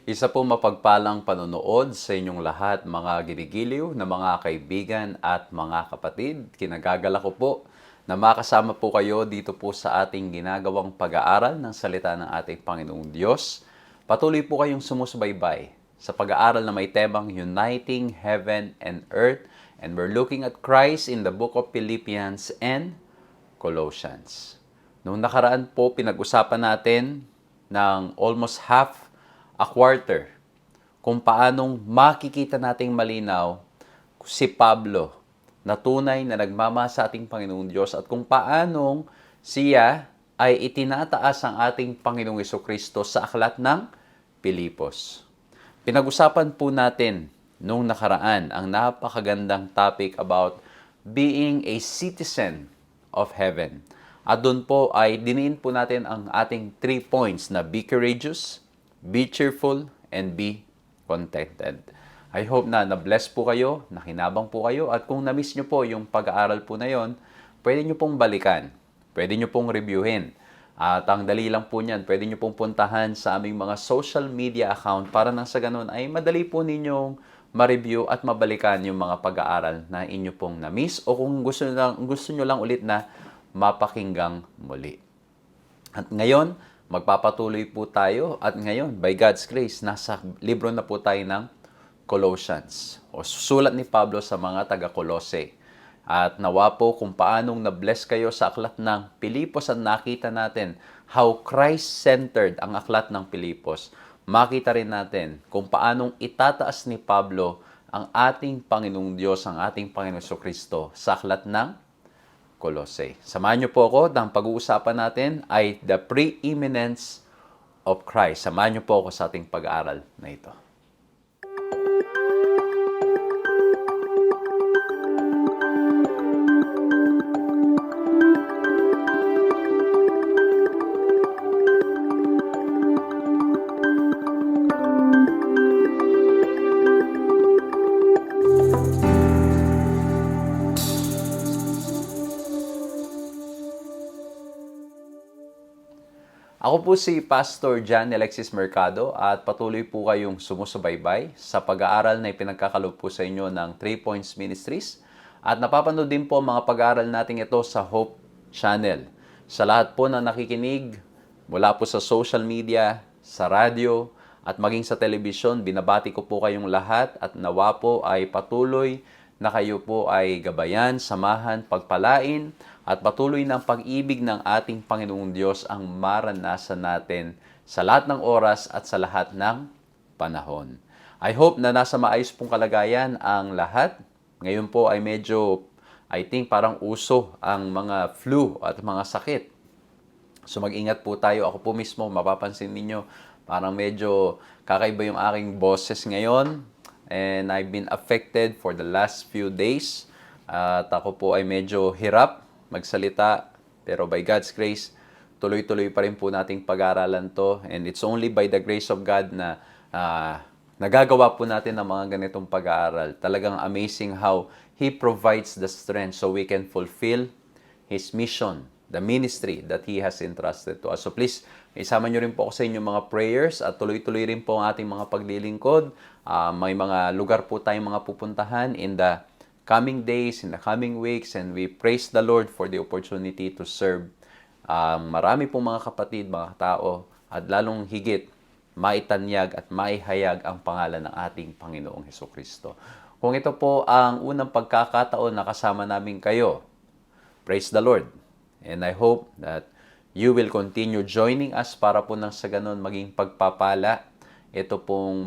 Isa po mapagpalang panonood sa inyong lahat, mga ginigiliw na mga kaibigan at mga kapatid. Kinagagala ko po na makasama po kayo dito po sa ating ginagawang pag-aaral ng salita ng ating Panginoong Diyos. Patuloy po kayong sumusubaybay sa pag-aaral na may temang Uniting Heaven and Earth, and we're looking at Christ in the book of Philippians and Colossians. Noong nakaraan po, pinag-usapan natin ng almost half a quarter kung paanong makikita nating malinaw si Pablo na tunay na nagmamahal sa ating Panginoong Diyos at kung paanong siya ay itinataas ang ating Panginoong Jesucristo sa aklat ng Pilipos. Pinag-usapan po natin nung nakaraan ang napakagandang topic about being a citizen of heaven. At doon po ay diniin po natin ang ating 3 points na be courageous, be cheerful, and be contented. I hope na na-bless po kayo, nakinabang po kayo, at kung na-miss nyo po yung pag-aaral po na yon, pwede nyo pong balikan, pwede nyo pong reviewin. At ang dali lang po niyan, pwede nyo pong puntahan sa aming mga social media account para nang sa ganun ay madali po ninyong ma-review at mabalikan yung mga pag-aaral na inyo pong na-miss o kung gusto nyo lang ulit na mapakinggang muli. At ngayon, magpapatuloy po tayo at ngayon, by God's grace, nasa libro na po tayo ng Colossians o sulat ni Pablo sa mga taga-Colose. At nawa po kung paanong na-bless kayo sa aklat ng Pilipos at nakita natin how Christ-centered ang aklat ng Pilipos. Makita rin natin kung paanong itataas ni Pablo ang ating Panginoong Diyos, ang ating Panginoong Jesucristo sa aklat ng Colossae. Samahan niyo po ako ng pag-uusapan natin ay the preeminence of Christ. Samahan niyo po ako sa ating pag-aaral na ito. Ako po si Pastor John Alexis Mercado at patuloy po kayong sumusubaybay sa pag-aaral na ipinagkakaloob po sa inyo ng 3 Points Ministries. At napapanood din po ang mga pag-aaral natin ito sa Hope Channel. Sa lahat po na nakikinig, mula po sa social media, sa radyo, at maging sa telebisyon, binabati ko po kayong lahat at nawa po ay patuloy na kayo po ay gabayan, samahan, pagpalain, at patuloy ng pag-ibig ng ating Panginoong Diyos ang maranasan natin sa lahat ng oras at sa lahat ng panahon. I hope na nasa maayos pong kalagayan ang lahat. Ngayon po ay medyo, I think parang uso ang mga flu at mga sakit. So mag-ingat po tayo. Ako po mismo, mapapansin ninyo, parang medyo kakaiba yung aking boses ngayon. And I've been affected for the last few days. At ako po ay medyo hirap magsalita. Pero by God's grace, tuloy-tuloy pa rin po nating pag-aaralan to. And it's only by the grace of God na nagagawa po natin ang mga ganitong pag-aaral. Talagang amazing how He provides the strength so we can fulfill His mission, the ministry that He has entrusted to us. So please, isama nyo rin po ako sa inyong mga prayers at tuloy-tuloy rin po ang ating mga paglilingkod. May mga lugar po tayong mga pupuntahan in the coming days, in the coming weeks, and we praise the Lord for the opportunity to serve marami pong mga kapatid, mga tao, at lalong higit, maitanyag at maihayag ang pangalan ng ating Panginoong Hesukristo. Kung ito po ang unang pagkakataon na kasama namin kayo, praise the Lord. And I hope that you will continue joining us para po nang sa ganun maging pagpapala ito pong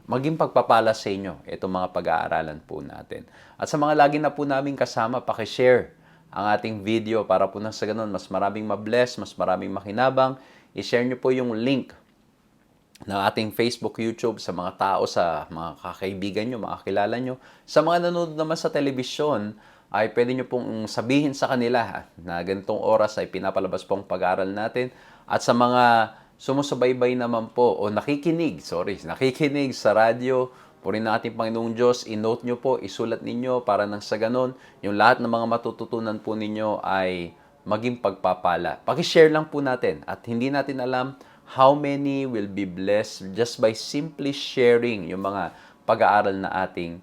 maging pagpapala sa inyo, itong mga pag-aaralan po natin. At sa mga lagi na po namin kasama, pakishare ang ating video para po nang sa ganun mas maraming mabless, mas maraming makinabang. I-share nyo po yung link ng ating Facebook, YouTube sa mga tao, sa mga kakaibigan nyo, mga kilala nyo. Sa mga nanonood naman sa telebisyon, ay pwede nyo pong sabihin sa kanila na ganitong oras ay pinapalabas pong pag-aaral natin. At sa mga sumusubaybay naman po o nakikinig sa radyo, purihin ng ating Panginoong Diyos, i-note nyo po, isulat ninyo para nang sa ganon, yung lahat ng mga matututunan po ninyo ay maging pagpapala. Pakishare lang po natin at hindi natin alam how many will be blessed just by simply sharing yung mga pag-aaral na ating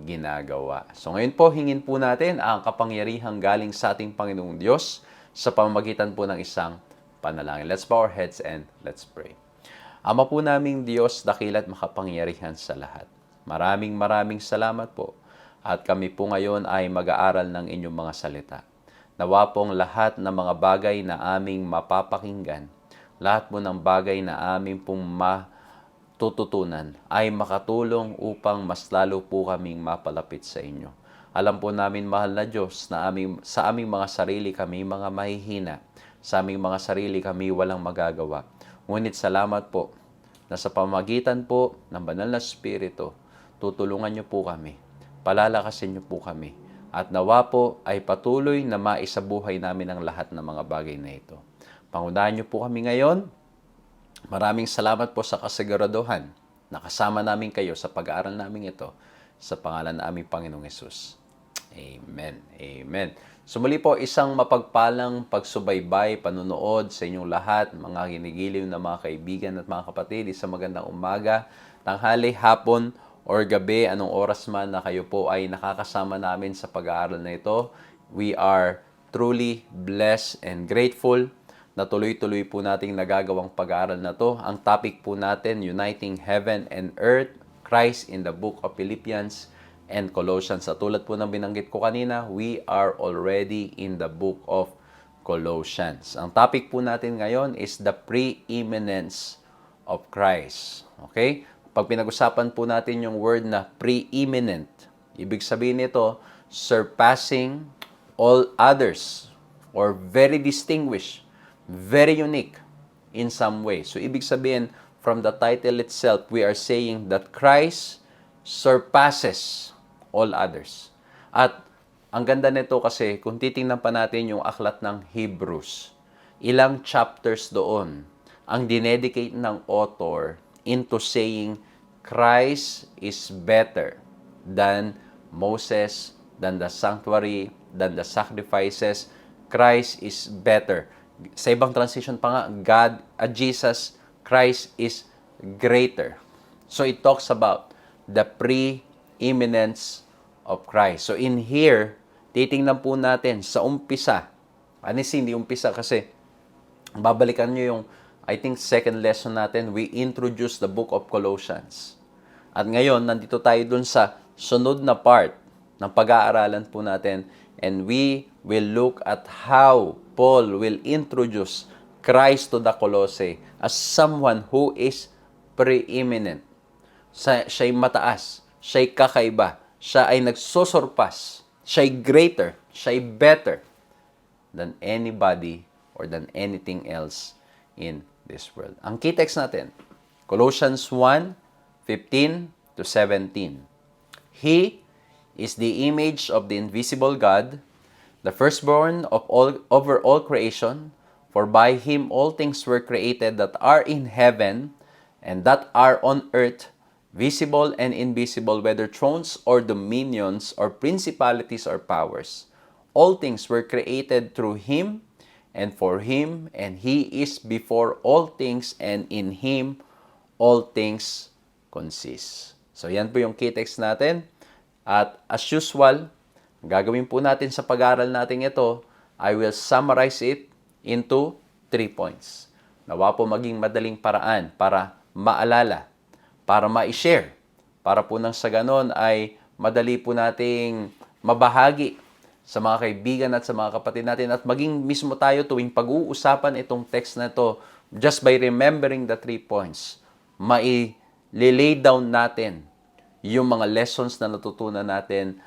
ginagawa. So ngayon po, hingin po natin ang kapangyarihang galing sa ating Panginoong Diyos sa pamamagitan po ng isang panalangin. Let's bow our heads and let's pray. Ama po naming Diyos, dakila't makapangyarihan sa lahat. Maraming salamat po. At kami po ngayon ay mag-aaral ng inyong mga salita. Nawa pong lahat ng mga bagay na aming mapapakinggan, lahat po ng bagay na aming pong matututunan ay makatulong upang mas lalo po kaming mapalapit sa inyo. Alam po namin, mahal na Diyos, na sa aming mga sarili kami mga mahihina. Sa aming mga sarili kami walang magagawa. Ngunit salamat po na sa pamagitan po ng Banal na Espiritu, tutulungan niyo po kami, palalakasin niyo po kami, at nawa po ay patuloy na maisabuhay namin ang lahat ng mga bagay na ito. Pangunahan niyo po kami ngayon. Maraming salamat po sa kasiguraduhan na kasama namin kayo sa pag-aaral namin ito sa pangalan ng aming Panginoong Hesus. Amen. Amen. So muli po, isang mapagpalang pagsubaybay, panunood sa inyong lahat, mga ginigiliw na mga kaibigan at mga kapatid. Isang magandang umaga, tanghali, hapon, or gabi, anong oras man na kayo po ay nakakasama namin sa pag-aaral na ito. We are truly blessed and grateful na tuloy-tuloy po nating nagagawang pag-aaral na to. Ang topic po natin, Uniting Heaven and Earth, Christ in the Book of Philippians and Colossians. Sa tulad po ng binanggit ko kanina, we are already in the book of Colossians. Ang topic po natin ngayon is the preeminence of Christ. Okay? Pag pinag-usapan po natin yung word na preeminent, ibig sabihin nito, surpassing all others or very distinguished, very unique in some way. So, ibig sabihin, from the title itself, we are saying that Christ surpasses all others. At ang ganda nito kasi, kung titingnan pa natin yung aklat ng Hebrews, ilang chapters doon ang dinedicate ng author into saying Christ is better than Moses, than the sanctuary, than the sacrifices. Christ is better Sa ibang translation pa nga, Jesus Christ is greater. So it talks about the preeminence of Christ. So in here, titingnan po natin sa umpisa. Hindi umpisa kasi babalikan nyo yung, I think, second lesson natin. We introduced the book of Colossians. At ngayon, nandito tayo dun sa sunod na part ng pag-aaralan po natin. And we will look at how Paul will introduce Christ to the Colossae as someone who is preeminent. Siya'y mataas, siya'y kakaiba, siya ay nagsosurpass, siya'y greater, siya'y better than anybody or than anything else in this world. Ang key text natin, Colossians 1:15 to 17. He is the image of the invisible God, the firstborn of over all creation, for by him all things were created that are in heaven and that are on earth, visible and invisible, whether thrones or dominions or principalities or powers. All things were created through him and for him, and he is before all things, and in him all things consist. So yan po yung key text natin. At as usual, gagawin po natin sa pag-aaral natin ito, I will summarize it into 3 points. Nawa po maging madaling paraan para maalala, para ma-share, para po nang sa ganon ay madali po nating mabahagi sa mga kaibigan at sa mga kapatid natin at maging mismo tayo tuwing pag-uusapan itong text na ito, just by remembering the 3 points, lay down natin yung mga lessons na natutunan natin,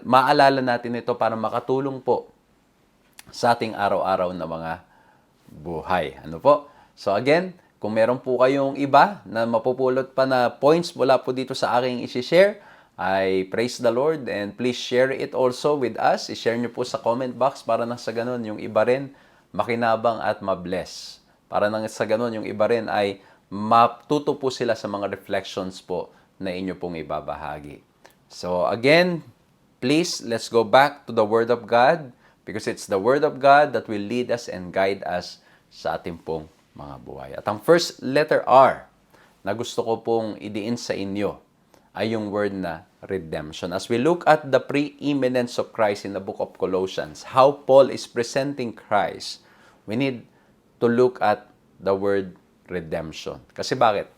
maalala natin ito para makatulong po sa ating araw-araw na mga buhay. Ano po? So again, kung meron po kayong iba na mapupulot pa na points mula po dito sa aking isi-share, I praise the Lord and please share it also with us. I-share nyo po sa comment box para nang sa ganun yung iba rin makinabang at mabless. Para nang sa ganun yung iba rin ay matuto po sila sa mga reflections po na inyo pong ibabahagi. So again, please, let's go back to the Word of God because it's the Word of God that will lead us and guide us sa ating pong mga buhay. At ang first letter R na gusto ko pong idiin sa inyo ay yung word na redemption. As we look at the preeminence of Christ in the book of Colossians, how Paul is presenting Christ, we need to look at the word redemption. Kasi bakit?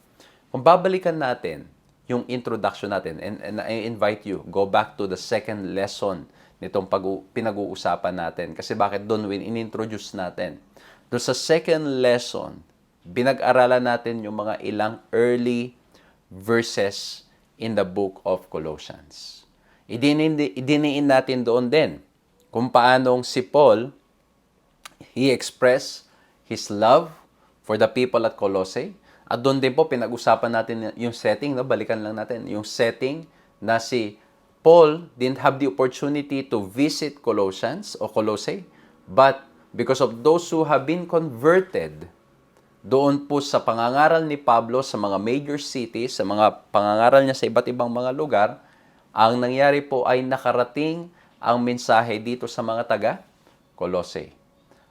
Kung babalikan natin yung introduction natin, and I invite you, go back to the second lesson nitong pinag-uusapan natin. Kasi bakit doon in-introduce natin? Doon sa second lesson, binag-aralan natin yung mga ilang early verses in the book of Colossians. Idiniin natin doon din kung paanong si Paul, he expressed his love for the people at Colossae. At doon din po pinag-usapan natin yung setting, no? Balikan lang natin yung setting na si Paul didn't have the opportunity to visit Colossians o Colossae, but because of those who have been converted, doon po sa pangangaral ni Pablo sa mga major cities, sa mga pangangaral niya sa iba't ibang mga lugar, ang nangyari po ay nakarating ang mensahe dito sa mga taga Colossae.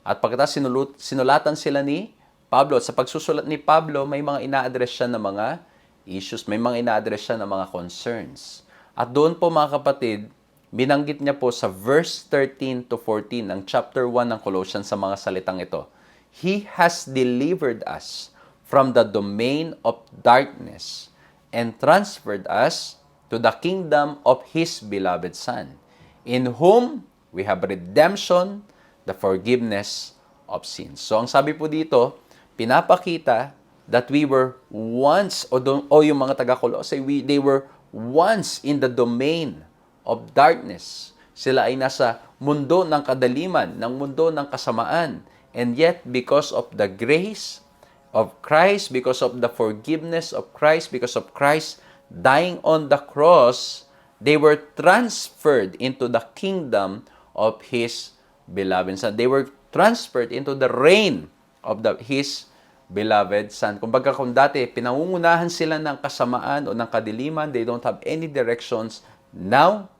At pagkatapos sinulatan sila ni Pablo, at sa pagsusulat ni Pablo, may mga ina-address siya ng mga issues, may mga ina-address siya ng mga concerns. At doon po mga kapatid, binanggit niya po sa verse 13 to 14 ng chapter 1 ng Colossians sa mga salitang ito. He has delivered us from the domain of darkness and transferred us to the kingdom of His beloved Son, in whom we have redemption, the forgiveness of sins. So ang sabi po dito, pinapakita that we were once, o yung mga taga-Colossae, they were once in the domain of darkness. Sila ay nasa mundo ng kadaliman, ng mundo ng kasamaan. And yet, because of the grace of Christ, because of the forgiveness of Christ, because of Christ dying on the cross, they were transferred into the kingdom of His beloved Son. They were transferred into the reign of His beloved Son. Kumbaga kung dati, pinangungunahan sila ng kasamaan o ng kadiliman, they don't have any directions. Now,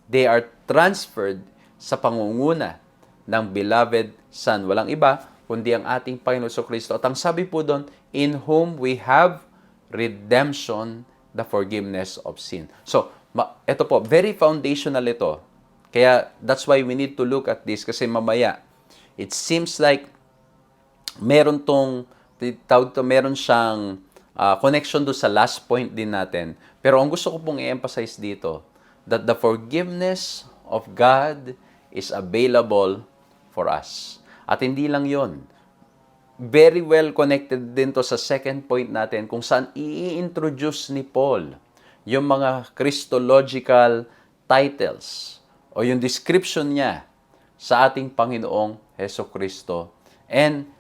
they are transferred sa pangunguna ng beloved Son. Walang iba, kundi ang ating Panginoon Kristo. At ang sabi po doon, in whom we have redemption, the forgiveness of sin. So, ito po, very foundational ito. Kaya that's why we need to look at this kasi mamaya, it seems like meron meron siyang connection do sa last point din natin. Pero ang gusto ko pong i-emphasize dito, that the forgiveness of God is available for us. At hindi lang yon, very well connected din to sa second point natin kung saan i-introduce ni Paul yung mga Christological titles o yung description niya sa ating Panginoong Heso Kristo. And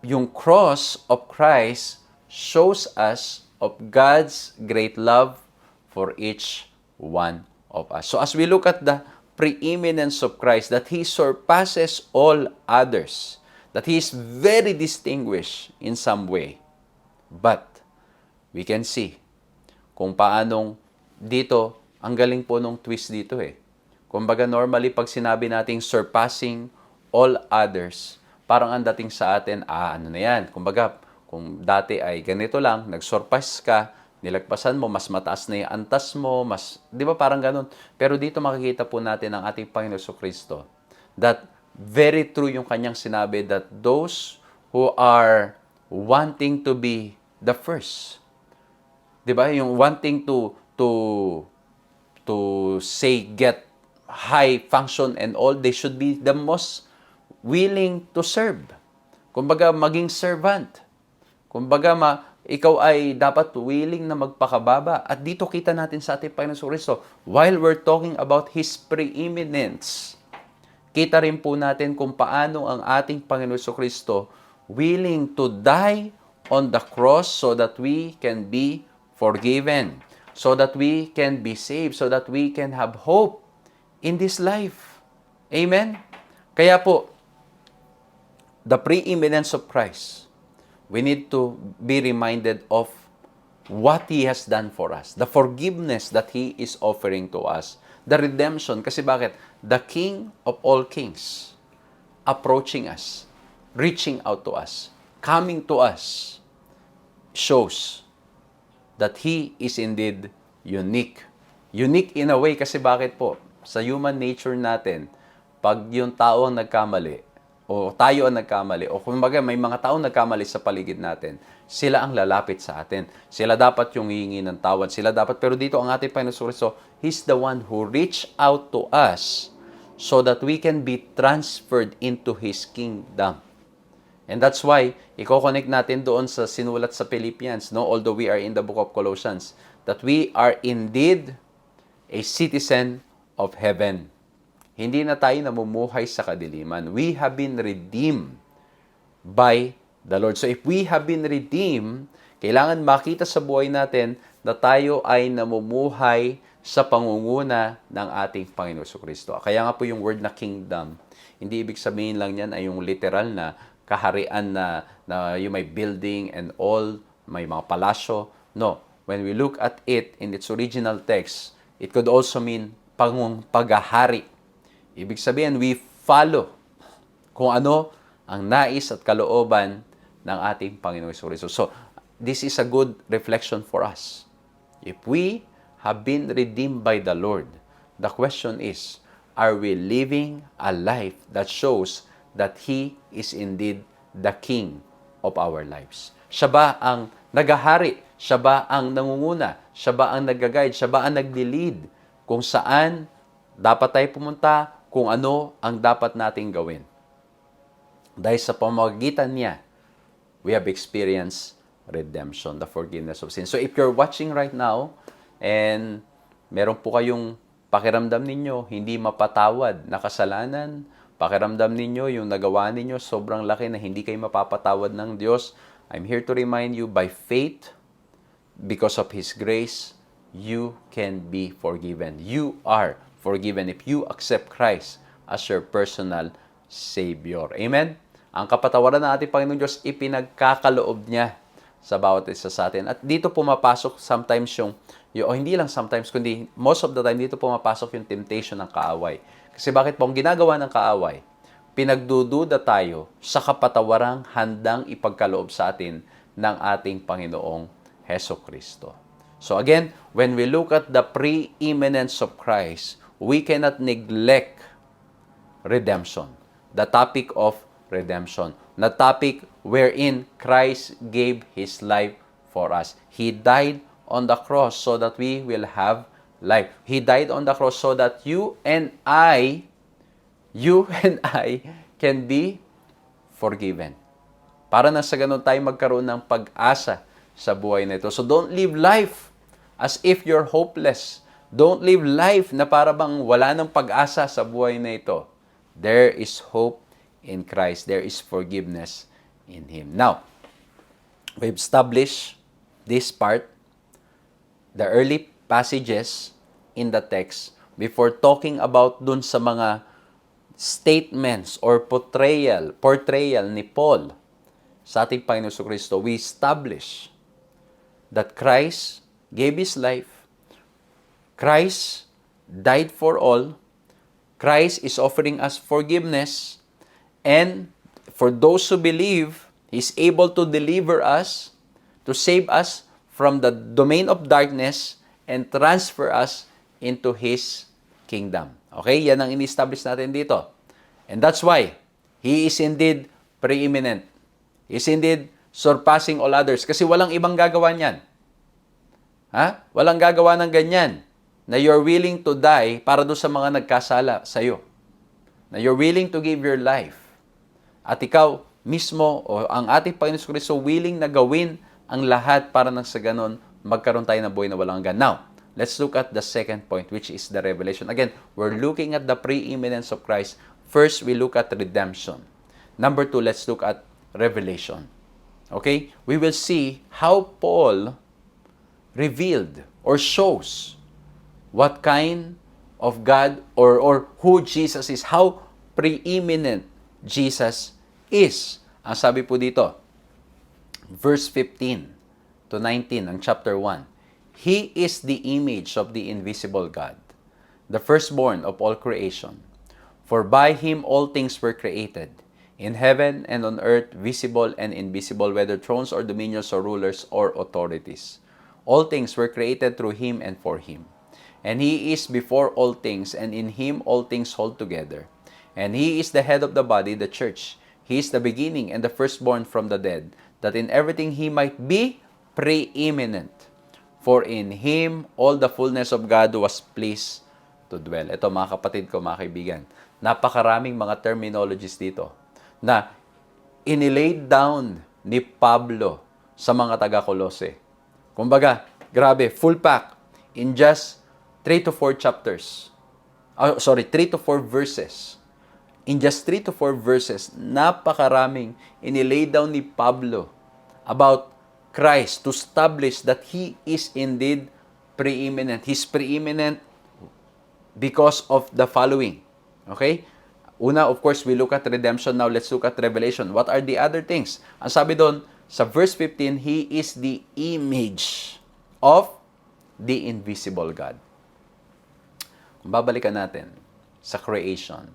yung cross of Christ shows us of God's great love for each one of us. So as we look at the preeminence of Christ, that He surpasses all others, that He is very distinguished in some way. But we can see kung paanong dito, ang galing po nung twist dito eh. Kumbaga normally pag sinabi nating surpassing all others, parang ang dating sa atin, ano na yan. Kumbaga, kung dati ay ganito lang, nag-surpass ka, nilagpasan mo, mas mataas na yung antas mo, di ba parang ganun? Pero dito makikita po natin ang ating Panginoon Kristo, that very true yung kanyang sinabi that those who are wanting to be the first, di ba? Yung wanting to say, get high function and all, they should be the most willing to serve. Kumbaga, maging servant. Kumbaga, ikaw ay dapat willing na magpakababa. At dito kita natin sa ating Panginoon Kristo, while we're talking about His preeminence, kita rin po natin kung paano ang ating Panginoon Kristo willing to die on the cross so that we can be forgiven, so that we can be saved, so that we can have hope in this life. Amen? Kaya po, the preeminence of Christ, we need to be reminded of what He has done for us, the forgiveness that He is offering to us, the redemption. Kasi bakit? The King of all kings approaching us, reaching out to us, coming to us, shows that He is indeed unique. Unique in a way kasi bakit po? Sa human nature natin, pag yung tao ang nagkamali, o tayo ang nagkamali, o kumbaga may mga taong nagkamali sa paligid natin, sila ang lalapit sa atin. Sila dapat yung hihingi ng tawad. Sila dapat, pero dito ang ating Panginoon Kristo, He's the one who reached out to us so that we can be transferred into His kingdom. And that's why, i-connect natin doon sa sinulat sa Philippians, no? Although we are in the book of Colossians, that we are indeed a citizen of heaven. Hindi na tayo namumuhay sa kadiliman. We have been redeemed by the Lord. So if we have been redeemed, kailangan makita sa buhay natin na tayo ay namumuhay sa pangunguna ng ating Panginoon Kristo. Kaya nga po yung word na kingdom, hindi ibig sabihin lang yan ay yung literal na kaharian na yung may building and all, may mga palasyo. No. When we look at it in its original text, it could also mean paghahari. Ibig sabihin, we follow kung ano ang nais at kalooban ng ating Panginoong Kristo. So, this is a good reflection for us. If we have been redeemed by the Lord, the question is, are we living a life that shows that He is indeed the King of our lives? Siya ba ang nagahari? Siya ba ang nangunguna? Siya ba ang nag-guide? Siya ba ang nagli-lead? Kung saan dapat tayo pumunta, kung ano ang dapat nating gawin. Dahil sa pamamagitan niya, we have experienced redemption, the forgiveness of sin. So if you're watching right now, and meron po kayong pakiramdam ninyo, hindi mapatawad na kasalanan, pakiramdam ninyo, yung nagawa ninyo, sobrang laki na hindi kayo mapapatawad ng Diyos, I'm here to remind you, by faith, because of His grace, you can be forgiven. You are forgiven if you accept Christ as your personal Savior. Amen? Ang kapatawaran ng ating Panginoon Diyos, ipinagkakaloob niya sa bawat isa sa atin. At dito pumapasok sometimes o hindi lang sometimes, kundi most of the time, dito pumapasok yung temptation ng kaaway. Kasi bakit po ang ginagawa ng kaaway? pinagdududa tayo sa kapatawarang handang ipagkaloob sa atin ng ating Panginoong Heso Kristo. So again, when we look at the preeminence of Christ, we cannot neglect redemption. The topic of redemption. The topic wherein Christ gave His life for us. He died on the cross so that we will have life. He died on the cross so that you and I can be forgiven. Para na sa ganun tayo magkaroon ng pag-asa sa buhay na ito. So don't live life as if you're hopeless. Don't live life na para bang wala ng pag-asa sa buhay na ito. There is hope in Christ. There is forgiveness in Him. Now, we've established this part, the early passages in the text, before talking about dun sa mga statements or portrayal ni Paul sa ating Panginoon Kristo. We establish that Christ gave His life. Christ died for all. Christ is offering us forgiveness. And for those who believe, He's able to deliver us, to save us from the domain of darkness and transfer us into His kingdom. Okay? Yan ang in-establish natin dito. And that's why He is indeed preeminent. He is indeed surpassing all others. Kasi walang ibang gagawa niyan. Walang gagawa ng ganyan na you're willing to die para doon sa mga nagkasala sa iyo. Na you're willing to give your life. At ikaw mismo o ang ating Panginoon Kristo willing na gawin ang lahat para nang sa ganon magkaroon tayo ng buhay na walang hanggan. Now, let's look at the second point, which is the revelation. Again, we're looking at the preeminence of Christ. First, we look at redemption. Number two, let's look at revelation. Okay? We will see how Paul revealed or shows what kind of God or who Jesus is, how preeminent Jesus is. Ang sabi po dito, verse 15 to 19 ng chapter 1, He is the image of the invisible God, the firstborn of all creation. For by Him all things were created, in heaven and on earth, visible and invisible, whether thrones or dominions or rulers or authorities. All things were created through Him and for Him. And He is before all things, and in Him all things hold together. And He is the head of the body, the church. He is the beginning and the firstborn from the dead, that in everything He might be preeminent. For in Him all the fullness of God was pleased to dwell. Ito mga kapatid ko, mga kaibigan, napakaraming mga terminologies dito na inilaid down ni Pablo sa mga taga-Kolose. Kumbaga, grabe, full pack in just 3 to 4 chapters. 3 to 4 verses. In just 3 to 4 verses, napakaraming inilay down ni Pablo about Christ to establish that He is indeed preeminent. He's preeminent because of the following. Okay? Una, of course, we look at redemption. Now, let's look at revelation. What are the other things? Ang sabi doon, sa verse 15, He is the image of the invisible God. Kung babalikan natin sa creation,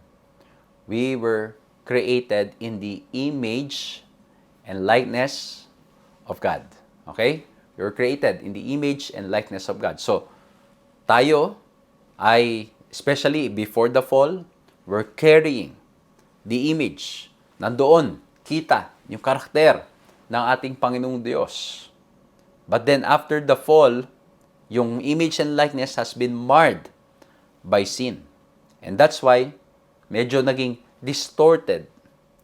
we were created in the image and likeness of God. Okay? We were created in the image and likeness of God. So, tayo ay, especially before the fall, we're carrying the image. Nandoon, kita, yung karakter ng ating Panginoong Diyos. But then after the fall, yung image and likeness has been marred by sin. And that's why, medyo naging distorted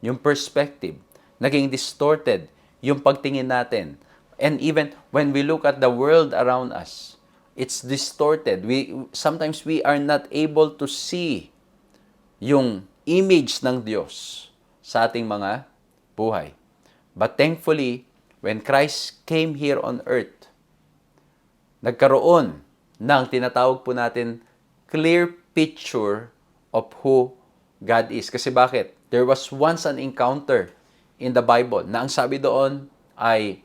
yung perspective. Naging distorted yung pagtingin natin. And even when we look at the world around us, it's distorted. Sometimes we are not able to see yung image ng Diyos sa ating mga buhay. But thankfully, when Christ came here on earth, nagkaroon ng tinatawag po natin clear picture of who God is. Kasi bakit? There was once an encounter in the Bible na ang sabi doon ay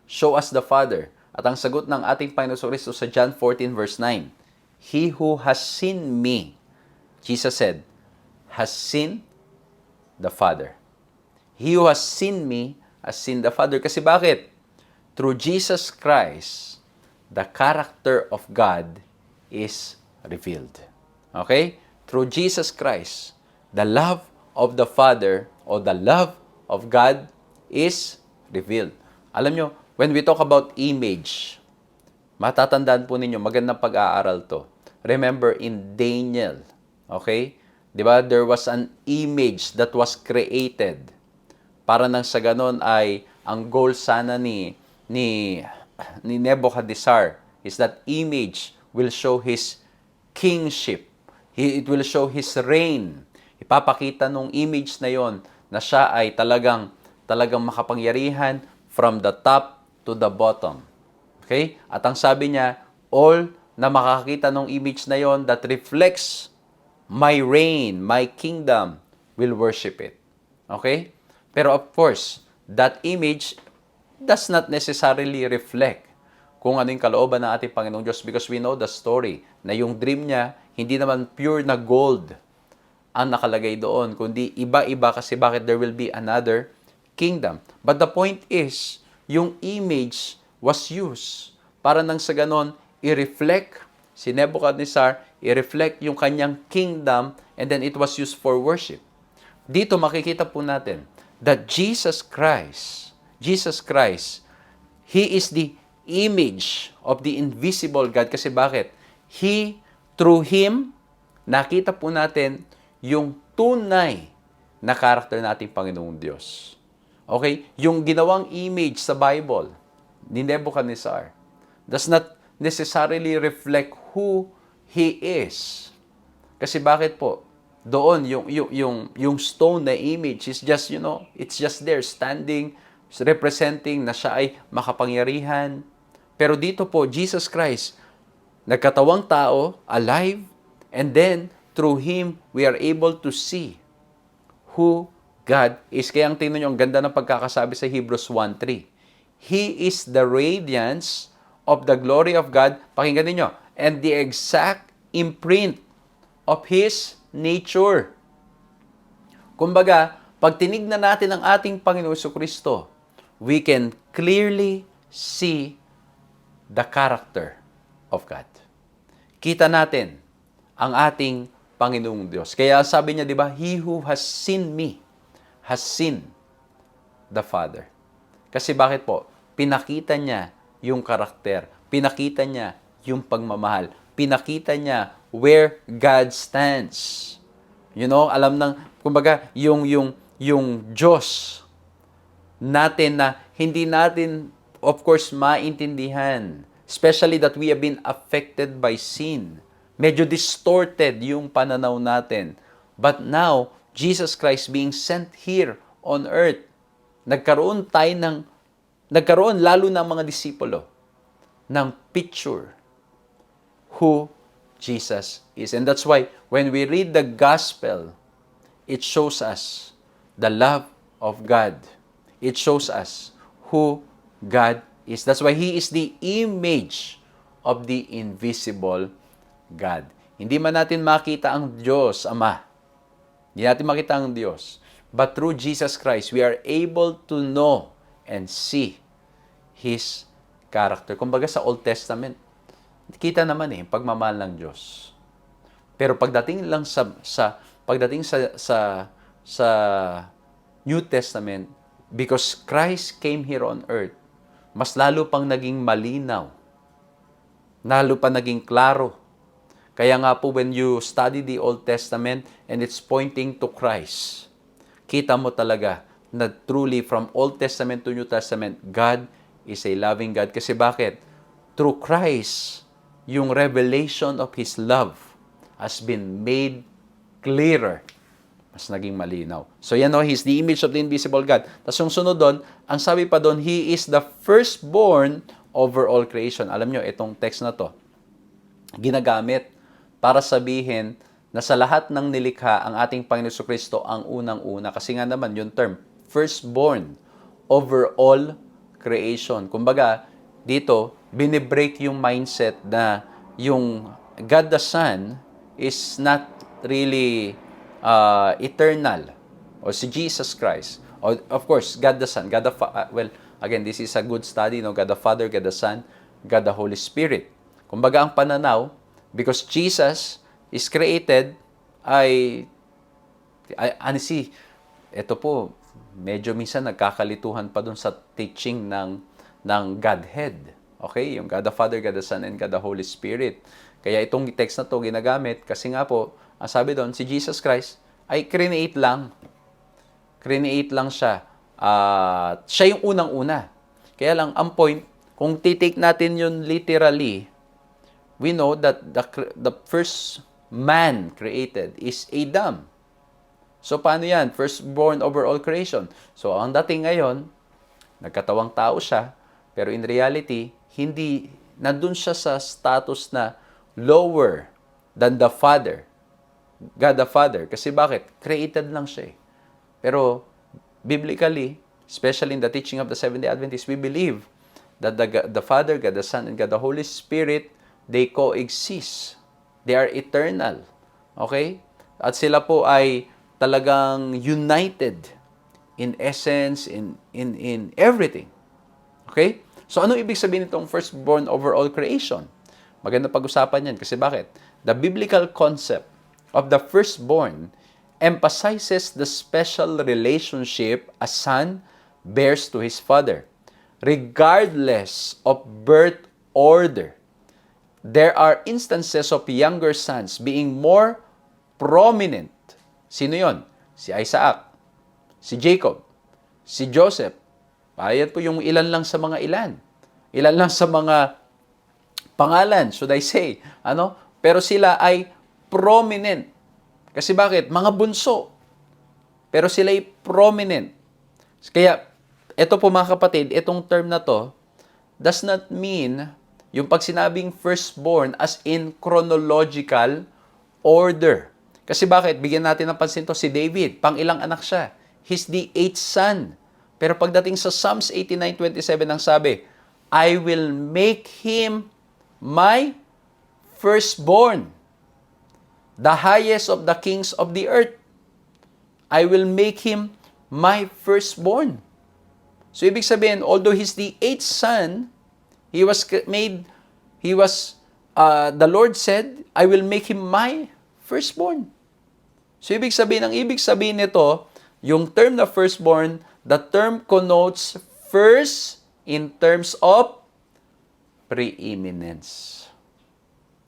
show us the Father. At ang sagot ng ating Panginoon Kristo sa John 14 verse 9, He who has seen me, Jesus said, has seen the Father. He who has seen me has seen the Father. Kasi bakit? Through Jesus Christ, the character of God is revealed. Okay? Through Jesus Christ, the love of the Father or the love of God is revealed. Alam nyo, when we talk about image, matatandaan po ninyo, magandang pag-aaral to. Remember in Daniel, okay? Di ba? There was an image that was created. Para nang sa ganon ay ang goal sana ni Nebuchadnezzar is that image will show his kingship. It will show his reign. Ipapakita nung image na yon na siya ay talagang makapangyarihan from the top to the bottom. Okay? At ang sabi niya, all na makakita nung image na yon that reflects my reign, my kingdom, will worship it. Okay? Pero of course, that image does not necessarily reflect kung ano yung kalooban ng ating Panginoong Diyos because we know the story na yung dream niya, hindi naman pure na gold ang nakalagay doon, kundi iba-iba kasi bakit there will be another kingdom. But the point is, yung image was used para nang sa ganon, i-reflect si Nebuchadnezzar, i-reflect yung kanyang kingdom, and then it was used for worship. Dito makikita po natin that Jesus Christ, He is the image of the invisible God. Kasi bakit? Through Him, nakita po natin yung tunay na karakter nating Panginoong Diyos. Okay? Yung ginawang image sa Bible ni Nebuchadnezzar does not necessarily reflect who He is. Kasi bakit po? Doon, yung stone na image is just, it's just there, standing, representing na siya ay makapangyarihan. Pero dito po, Jesus Christ, nagkatawang tao, alive, and then, through Him, we are able to see who God is. Kaya ang tingnan nyo, ang ganda ng pagkakasabi sa Hebrews 1:3. He is the radiance of the glory of God. Pakinggan ninyo. And the exact imprint of His nature. Kumbaga, pag tinignan natin ang ating Panginoon Kristo, we can clearly see the character of God. Kita natin ang ating Panginoong Diyos. Kaya sabi niya, di ba, He who has seen me has seen the Father. Kasi bakit po? Pinakita niya yung karakter. Pinakita niya yung pagmamahal. Pinakita niya where God stands. Alam ng, kumbaga, yung Diyos natin na hindi natin, of course, maintindihan. Especially that we have been affected by sin. Medyo distorted yung pananaw natin. But now, Jesus Christ being sent here on earth, nagkaroon lalo ng mga disipulo, ng picture who Jesus is. And that's why, when we read the gospel, it shows us the love of God. It shows us who God is. That's why He is the image of the invisible God. Hindi man natin makita ang Diyos, Ama. Hindi natin makita ang Diyos. But through Jesus Christ, we are able to know and see His character. Kumbaga sa Old Testament, kita naman pagmamahal ng Diyos. Pero pagdating lang sa New Testament, because Christ came here on earth, mas lalo pang naging malinaw. Lalo pa naging klaro. Kaya nga po when you study the Old Testament and it's pointing to Christ, kita mo talaga na truly from Old Testament to New Testament, God is a loving God. Kasi bakit? Through Christ, yung revelation of His love has been made clearer. Mas naging malinaw. So yan He's the image of the invisible God. Tapos yung sunod doon, ang sabi pa doon, He is the firstborn over all creation. Alam nyo, itong text na to, ginagamit para sabihin na sa lahat ng nilikha, ang ating Panginoon Kristo ang unang-una. Kasi nga naman, yung term, firstborn over all creation. Kumbaga, dito, binibreak yung mindset na yung God the Son is not really eternal, o si Jesus Christ, o of course, God the Son, God the well, again, this is a good study, no? God the Father, God the Son, God the Holy Spirit. Kumbaga, ang pananaw, because Jesus is created, honestly, ito po, medyo minsan nagkakalituhan pa dun sa teaching ng Godhead. Okay? Yung God the Father, God the Son, and God the Holy Spirit. Kaya itong text na to ginagamit kasi nga po, ang sabi doon, si Jesus Christ ay create lang. Create lang siya. Siya yung unang-una. Kaya lang, ang point, kung titake natin yun literally, we know that the first man created is Adam. So, paano yan? Firstborn over all creation. So, ang dating ngayon, nagkatawang tao siya, pero in reality, hindi, nandun siya sa status na lower than the Father. God the Father. Kasi bakit? Created lang siya eh. Pero, biblically, especially in the teaching of the Seventh-day Adventists, we believe that the Father, God the Son, and God the Holy Spirit, they coexist. They are eternal. Okay? At sila po ay talagang united in essence, in everything. Okay? So, ano ibig sabihin nitong firstborn over all creation? Maganda pag-usapan yan. Kasi bakit? The biblical concept of the firstborn emphasizes the special relationship a son bears to his father, regardless of birth order. There are instances of younger sons being more prominent. Sino yon? Si Isaac, si Jacob, si Joseph. Ayan po yung ilan lang sa mga ilan. Ilan lang sa mga pangalan, should I say. Ano? Pero sila ay prominent. Kasi bakit? Mga bunso. Pero sila ay prominent. Kaya, ito po mga kapatid, itong term na to, does not mean yung pag sinabing firstborn as in chronological order. Kasi bakit? Bigyan natin ng pansin to si David. Pang-ilang anak siya? He's the 8th son. Pero pagdating sa Psalms 89:27 ang sabi, I will make him my firstborn, the highest of the kings of the earth. I will make him my firstborn. So ibig sabihin, although he's the 8th son, the Lord said, I will make him my firstborn. So, ibig sabihin nito, yung term na firstborn, the term connotes first in terms of preeminence.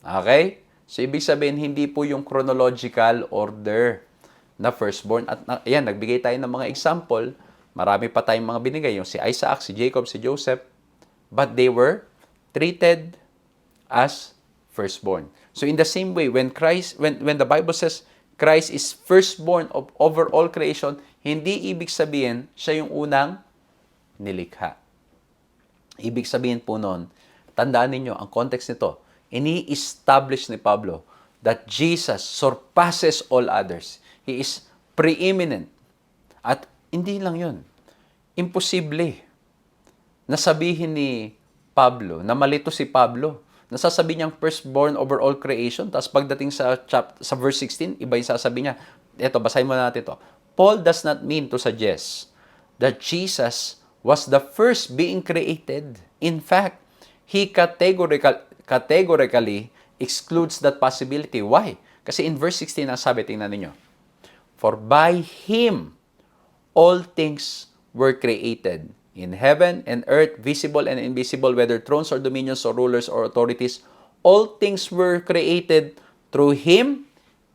Okay? So, ibig sabihin, hindi po yung chronological order na firstborn. At ayan, nagbigay tayo ng mga example. Marami pa tayong mga binigay. Yung si Isaac, si Jacob, si Joseph. But they were treated as firstborn. So in the same way, when the Bible says Christ is firstborn of over all creation, hindi ibig sabihin siya yung unang nilikha. Ibig sabihin po nun, tandaan ninyo, ang context nito, ini-establish ni Pablo that Jesus surpasses all others. He is preeminent. At hindi lang yun. Imposible na sabihin ni Pablo, na malito si Pablo, nasasabi niyang firstborn over all creation, tapos pagdating sa verse 16, iba yung sasabi niya. Ito, basahin mo natin ito. Paul does not mean to suggest that Jesus was the first being created. In fact, he categorically excludes that possibility. Why? Kasi in verse 16, ang sabi, tingnan ninyo, for by Him, all things were created, in heaven and earth, visible and invisible, whether thrones or dominions or rulers or authorities, all things were created through Him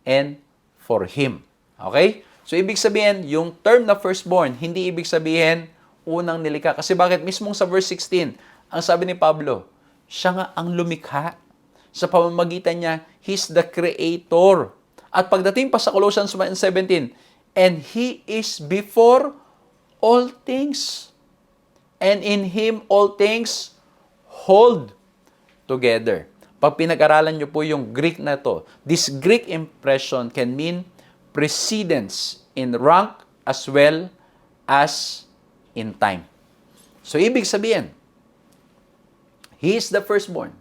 and for Him. Okay? So, ibig sabihin, yung term na firstborn, hindi ibig sabihin unang nilikha. Kasi bakit? Mismong sa verse 16, ang sabi ni Pablo, siya nga ang lumikha. Sa pamamagitan niya, He's the Creator. At pagdating pa sa Colossians 1:17, and He is before all things. And in Him all things hold together. Pag pinag-aralan nyo po yung Greek na to, this Greek impression can mean precedence in rank as well as in time. So, ibig sabihin, He is the firstborn.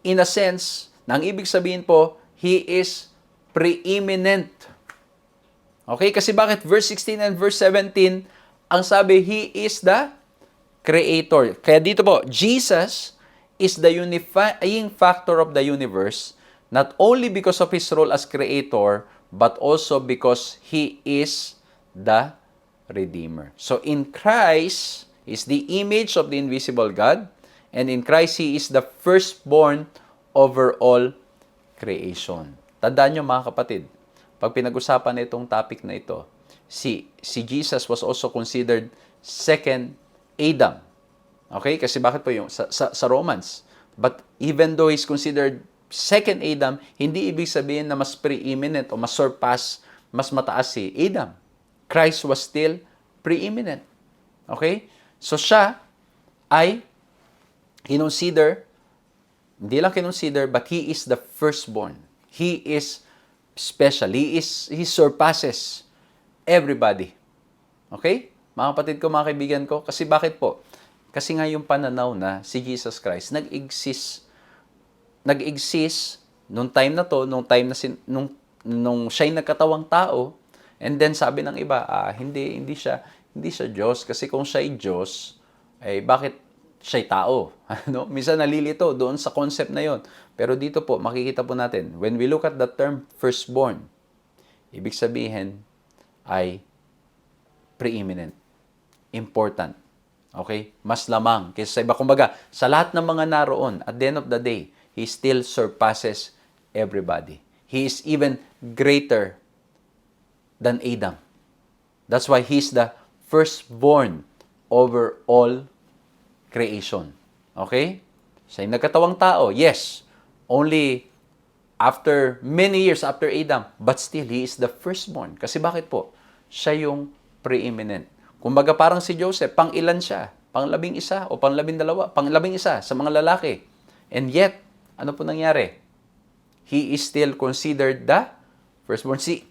In a sense, na ang ibig sabihin po, He is preeminent. Okay? Kasi bakit? Verse 16 and verse 17, ang sabi, He is the Creator. Kaya dito po, Jesus is the unifying factor of the universe, not only because of His role as Creator, but also because He is the Redeemer. So in Christ is the image of the invisible God, and in Christ He is the firstborn over all creation. Tandaan nyo mga kapatid, pag pinag-usapan itong topic na ito, si Jesus was also considered second Adam. Okay? Kasi bakit po yung sa Romans? But even though he's considered second Adam, hindi ibig sabihin na mas preeminent o mas surpass, mas mataas si Adam. Christ was still preeminent. Okay? So siya ay kinonsider, hindi lang kinonsider, but he is the firstborn. He is special. He surpasses everybody. Okay? Mga kapatid ko, mga kaibigan ko, kasi bakit po? Kasi nga yung pananaw na si Jesus Christ nag-exist nung time na to, nung siya'y nagkatawang tao, and then sabi ng iba, hindi siya Diyos, kasi kung siya'y Diyos, bakit siya'y tao? Ano? Minsan nalilito doon sa concept na yon. Pero dito po, makikita po natin, when we look at the term firstborn, ibig sabihin ay preeminent, important. Okay? Mas lamang kaysa sa iba. Kumbaga, sa lahat ng mga naroon, at the end of the day, He still surpasses everybody. He is even greater than Adam. That's why He's the firstborn over all creation. Okay? Siya yung nagkatawang tao, yes. Only after many years after Adam, but still, He is the firstborn. Kasi bakit po? Siya yung preeminent. Kumbaga parang si Joseph, pang-ilan siya? Pang-11 o pang-12? Pang-11 sa mga lalaki. And yet, ano po nangyari? He is still considered the firstborn. Si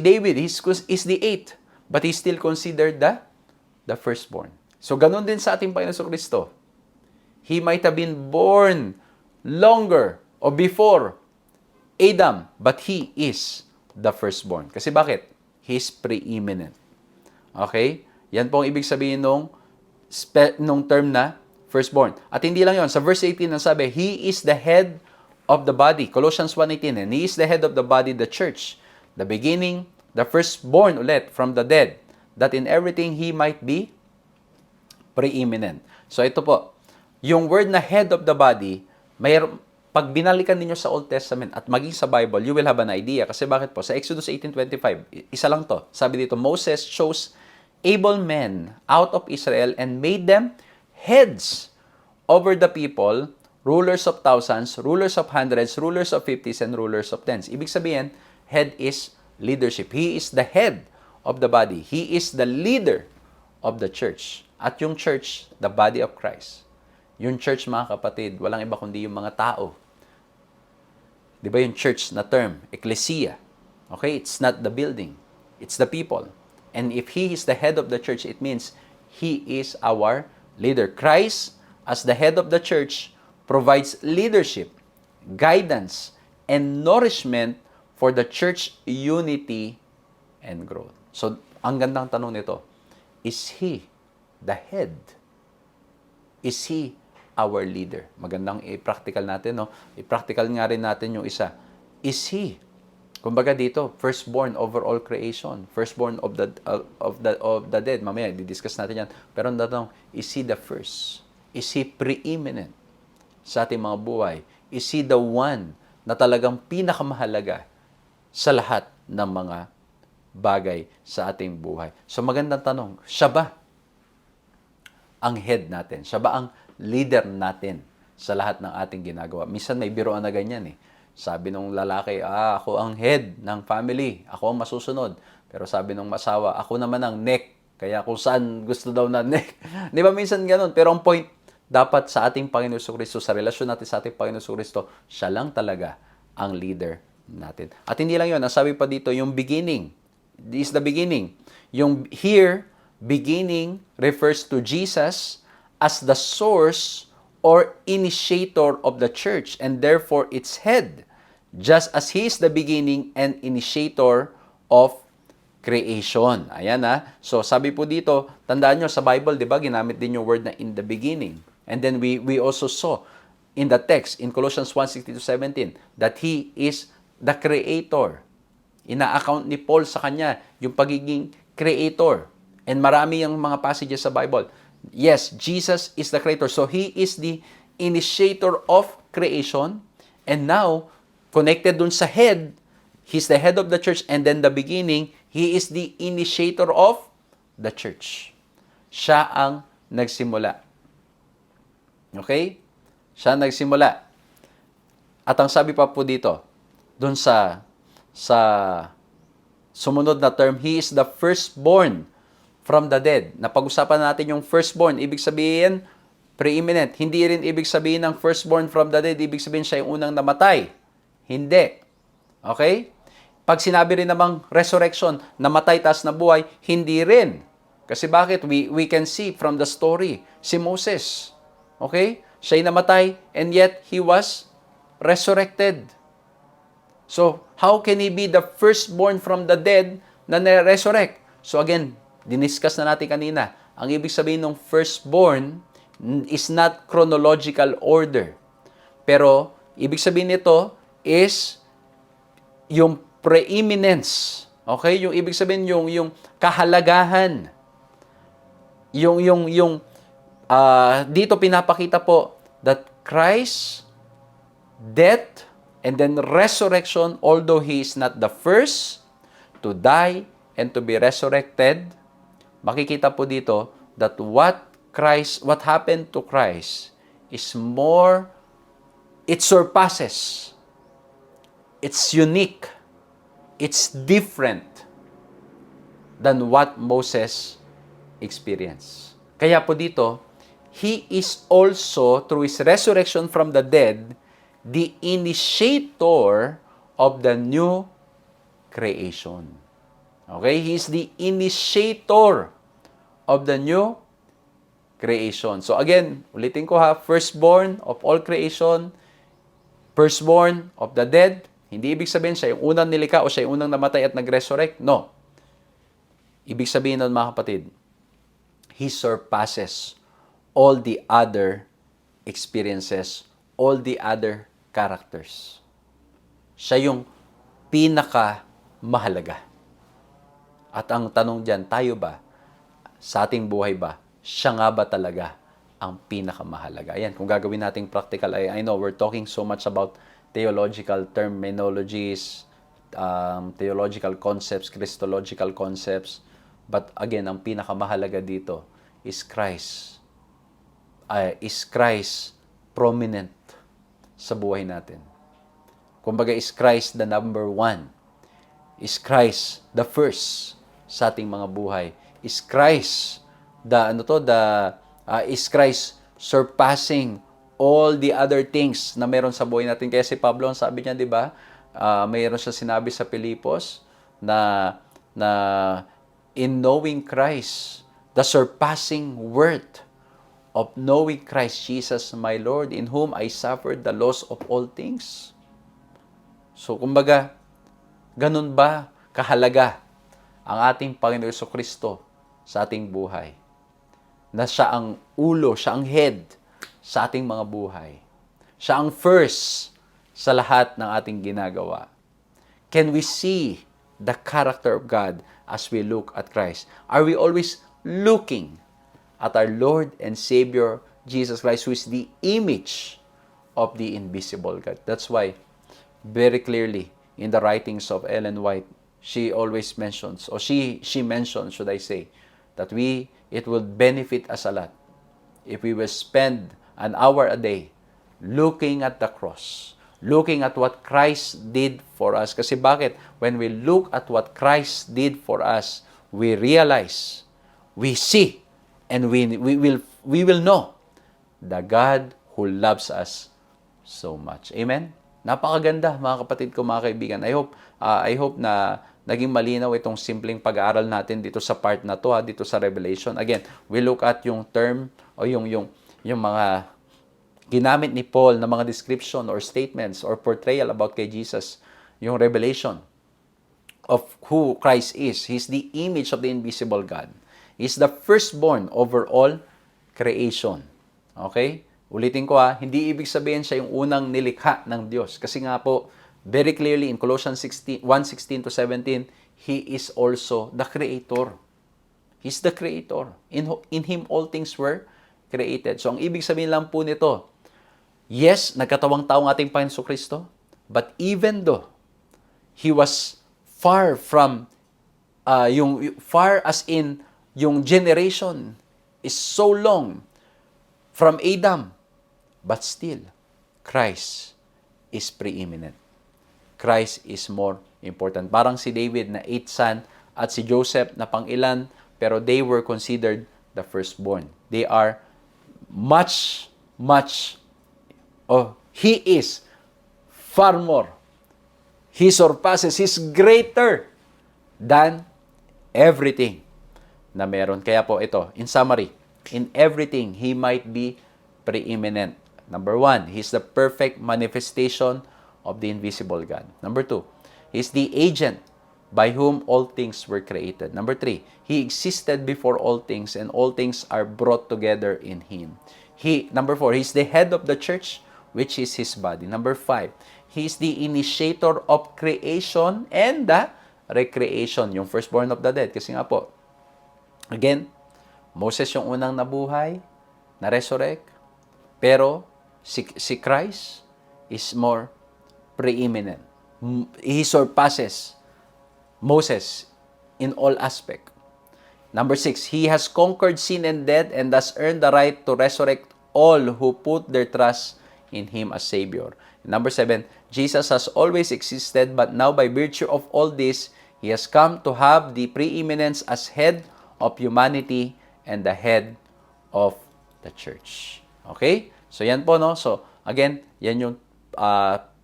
David is the 8th, but he's still considered the firstborn. So, ganun din sa ating Panginoon Kristo. He might have been born longer or before Adam, but he is the firstborn. Kasi bakit? He's preeminent. Okay? Yan po ang ibig sabihin nung term na firstborn. At hindi lang yon. Sa verse 18, ang sabi, He is the head of the body. Colossians 1:18. And He is the head of the body, the church. The beginning, the firstborn ulit from the dead, that in everything He might be preeminent. So ito po, yung word na head of the body, pag binalikan ninyo sa Old Testament at maging sa Bible, you will have an idea. Kasi bakit po? Sa Exodus 18:25, isa lang to. Sabi dito, Moses chose able men out of Israel and made them heads over the people, rulers of thousands, rulers of hundreds, rulers of fifties, and rulers of tens. Ibig sabihin, head is leadership. He is the head of the body. He is the leader of the church. At yung church, the body of Christ. Yung church, mga kapatid, walang iba kundi yung mga tao. Di ba yung church na term? Ecclesia. Okay? It's not the building. It's the people. And if He is the head of the church, it means He is our leader. Christ, as the head of the church, provides leadership, guidance, and nourishment for the church unity and growth. So, ang gandang tanong nito, is He the head? Is He our leader? Magandang i-practical natin, no? I-practical nga rin natin yung isa. Is He? Kumbaga dito, firstborn over all creation, firstborn of the dead. Mamaya, didiscuss natin yan. Pero ang tanong, is He the first? Is He preeminent sa ating mga buhay? Is He the one na talagang pinakamahalaga sa lahat ng mga bagay sa ating buhay? So magandang tanong, siya ba ang head natin? Siya ba ang leader natin sa lahat ng ating ginagawa? Minsan may biroan na ganyan eh. Sabi nung lalaki, ako ang head ng family. Ako ang masusunod. Pero sabi nung asawa, ako naman ang neck. Kaya kung saan gusto daw na neck. Di ba minsan ganun? Pero ang point, dapat sa ating Panginoon Kristo, sa relasyon natin sa ating Panginoon Kristo, siya lang talaga ang leader natin. At hindi lang yun. Ang sabi pa dito, yung beginning. This is the beginning. Yung here, beginning refers to Jesus as the source or initiator of the church and therefore its head, just as He is the beginning and initiator of creation. Ayan So sabi po dito, tandaan nyo sa Bible, di ba, ginamit din yung word na in the beginning. And then we also saw in the text, in Colossians 1:16-17, that He is the Creator. Ina-account ni Paul sa kanya yung pagiging Creator. And marami yung mga passages sa Bible. Yes, Jesus is the Creator. So He is the initiator of creation. And now, connected dun sa head, He's the head of the church, and then the beginning, He is the initiator of the church. Siya ang nagsimula. Okay? Siya nagsimula. At ang sabi pa po dito, dun sa sumunod na term, He is the firstborn from the dead. Napag-usapan natin yung firstborn. Ibig sabihin, preeminent. Hindi rin ibig sabihin ng firstborn from the dead, ibig sabihin siya yung unang namatay. Hindi. Okay? Pag sinabi rin namang resurrection, namatay tas nabuhay, hindi rin. Kasi bakit? We can see from the story, si Moses. Okay? Siya'y namatay and yet he was resurrected. So, how can he be the firstborn from the dead na na-resurrect? So again, diniscuss na natin kanina. Ang ibig sabihin ng firstborn is not chronological order. Pero, ibig sabihin nito is yung preeminence. Okay? Yung ibig sabihin yung kahalagahan. Dito pinapakita po that Christ death and then resurrection, although He is not the first to die and to be resurrected, makikita po dito that what happened to Christ is more, it surpasses, it's unique, it's different than what Moses experienced. Kaya po dito, He is also, through His resurrection from the dead, the initiator of the new creation. Okay? He is the initiator of the new creation. So again, ulitin ko firstborn of all creation, firstborn of the dead. Hindi ibig sabihin siya yung unang nilikha o siya yung unang namatay at nag-resurrect. No. Ibig sabihin nun, mga kapatid, He surpasses all the other experiences, all the other characters. Siya yung pinaka-mahalaga. At ang tanong dyan, tayo ba, sa ating buhay ba, siya nga ba talaga ang pinakamahalaga? Ayan, kung gagawin nating practical, I know we're talking so much about theological terminologies, theological concepts, Christological concepts, but again, ang pinakamahalaga dito is Christ. Is Christ prominent sa buhay natin? Kumbaga, is Christ the number one? Is Christ the first sa ating mga buhay? Is Christ is Christ surpassing all the other things na meron sa buhay natin? Kaya si Pablo, sabi niya, di ba, mayroon siya sinabi sa Pilipos na in knowing Christ, the surpassing worth of knowing Christ Jesus my Lord, in whom I suffered the loss of all things. So, kumbaga, ganun ba kahalaga ang ating Panginoon Jesucristo sa ating buhay? Na siya ang ulo, siya ang head sa ating mga buhay. Siya ang first sa lahat ng ating ginagawa. Can we see the character of God as we look at Christ? Are we always looking at our Lord and Savior, Jesus Christ, who is the image of the invisible God? That's why, very clearly, in the writings of Ellen White, she always mentions, or she mentions, should I say, that it will benefit us a lot if we will spend an hour a day looking at the cross, looking at what Christ did for us. Kasi bakit? When we look at what Christ did for us, we realize, we see, and we will know the God who loves us so much. Amen? Napakaganda, mga kapatid ko, mga kaibigan. I hope na naging malinaw itong simpleng pag-aaral natin dito sa part na to, dito sa Revelation. Again, we look at yung term o yung mga ginamit ni Paul na mga description or statements or portrayal about kay Jesus, yung revelation. of who Christ is. He's the image of the invisible God. He's the firstborn over all creation. Okay? Ulitin ko hindi ibig sabihin siya yung unang nilikha ng Diyos. Kasi nga po, very clearly in Colossians 1:16 to 17, He is also the Creator. He's the Creator. In Him all things were created. So ang ibig sabihin lang po nito, yes, nagkatawang tao ng ating Panginoon Kristo, but even though He was far from, far as in, yung generation is so long from Adam, but still, Christ is preeminent. Christ is more important. Parang si David na 8 son at si Joseph na pang-ilan, pero they were considered the firstborn. They are He is far more. He surpasses, He's greater than everything na meron. Kaya po ito, in summary, in everything, He might be preeminent. Number 1, He's the perfect manifestation of the invisible God. Number 2, He's the agent by whom all things were created. Number 3, He existed before all things, and all things are brought together in Him. Number 4, He's the head of the church, which is His body. Number 5, He's the initiator of creation and the recreation, yung firstborn of the dead. Kasi nga po, again, Moses yung unang nabuhay, na-resurrect, pero si Christ is more preeminent. He surpasses Moses in all aspect. Number 6, He has conquered sin and death and thus earned the right to resurrect all who put their trust in Him as Savior. Number 7, Jesus has always existed, but now by virtue of all this, He has come to have the preeminence as head of humanity and the head of the church. Okay? So yan po, no? So again, yan yung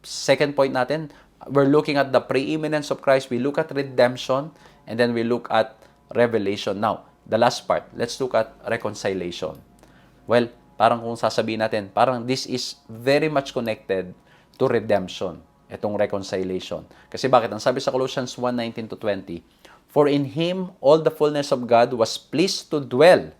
second point natin. We're looking at the preeminence of Christ. We look at redemption, and then we look at revelation. Now, the last part, let's look at reconciliation. Well, parang kung sasabihin natin, parang this is very much connected to redemption, itong reconciliation. Kasi bakit? Ang sabi sa Colossians 1:19 to 20, for in Him all the fullness of God was pleased to dwell,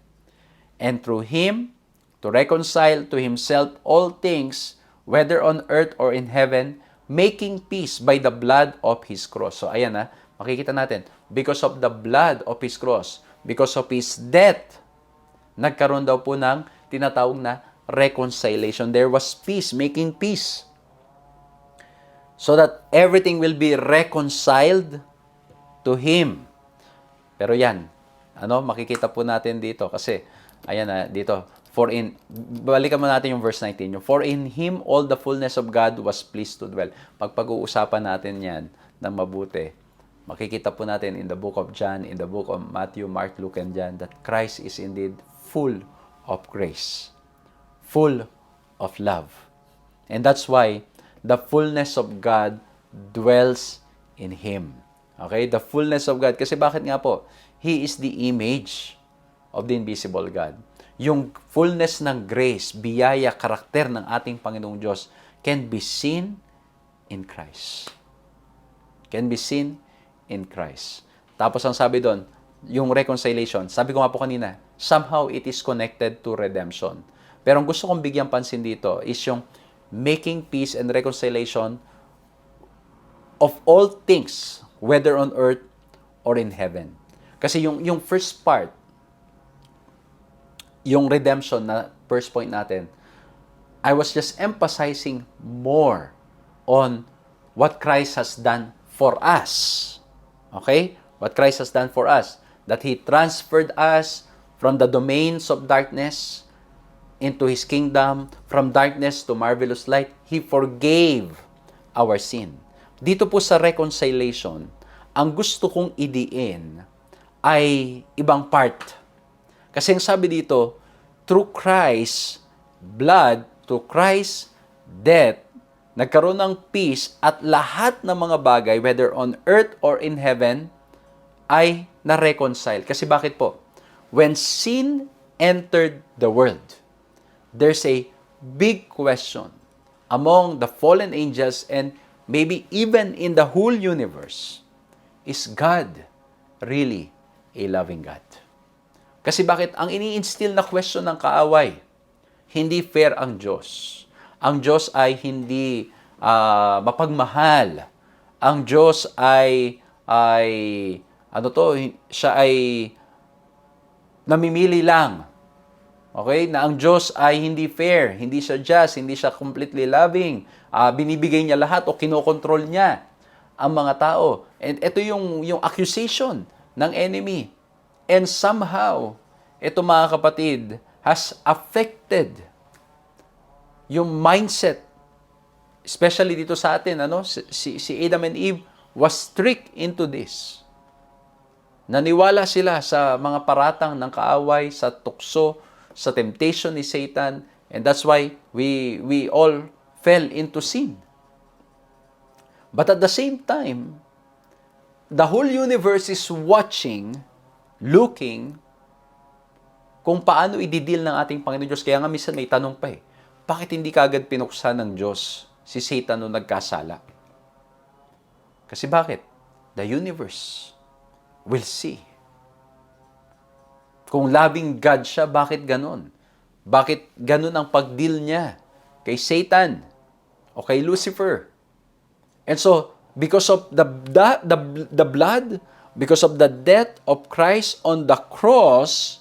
and through Him to reconcile to Himself all things, whether on earth or in heaven, making peace by the blood of His cross. So ayan makikita natin, because of the blood of His cross, because of His death, nagkaroon daw po ng tinatawag na reconciliation. There was peace, making peace. So that everything will be reconciled to Him. Pero yan, makikita po natin dito. Kasi, ayan dito. Balikan mo natin yung verse 19. For in Him all the fullness of God was pleased to dwell. Pag-uusapan natin yan ng mabuti, makikita po natin in the book of John, in the book of Matthew, Mark, Luke, and John, that Christ is indeed full of grace, full of love. And that's why the fullness of God dwells in Him. Okay? The fullness of God. Kasi bakit nga po? He is the image of the invisible God. Yung fullness ng grace, biyaya, karakter ng ating Panginoong Diyos can be seen in Christ. Can be seen in Christ. Tapos ang sabi doon, yung reconciliation, sabi ko nga po kanina, somehow it is connected to redemption. Pero ang gusto kong bigyan pansin dito is yung making peace and reconciliation of all things, whether on earth or in heaven. Kasi yung first part, yung redemption na first point natin, I was just emphasizing more on what Christ has done for us. Okay? What Christ has done for us. That He transferred us from the domains of darkness into His kingdom, from darkness to marvelous light. He forgave our sin. Dito po sa reconciliation, ang gusto kong idiin ay ibang part. Kasi ang sabi dito, through Christ's blood, through Christ's death, nagkaroon ng peace at lahat ng mga bagay, whether on earth or in heaven, ay na-reconcile. Kasi bakit po? When sin entered the world, there's a big question among the fallen angels and maybe even in the whole universe is God really a loving God? Kasi bakit? Ang ini-instill na question ng kaaway, hindi fair ang Diyos. Ang Diyos ay hindi mapagmahal. Ang Diyos siya ay namimili lang. Okay? Na ang Diyos ay hindi fair, hindi siya just, hindi siya completely loving. Binibigay niya lahat o kinokontrol niya ang mga tao. And ito yung accusation ng enemy. And somehow, ito mga kapatid, has affected yung mindset, especially dito sa atin, si Adam and Eve was tricked into this. Naniwala sila sa mga paratang ng kaaway, sa tukso, sa temptation ni Satan, and that's why we all fell into sin. But at the same time, the whole universe is watching, looking, kung paano i-deal ng ating Panginoon Diyos. Kaya nga minsan may tanong pa bakit hindi kaagad pinuksan ng Diyos si Satan nung nagkasala? Kasi bakit? The universe will see. Kung loving God siya, bakit ganon? Bakit ganon ang pag-deal niya kay Satan o kay Lucifer? And so, because of the blood, because of the death of Christ on the cross,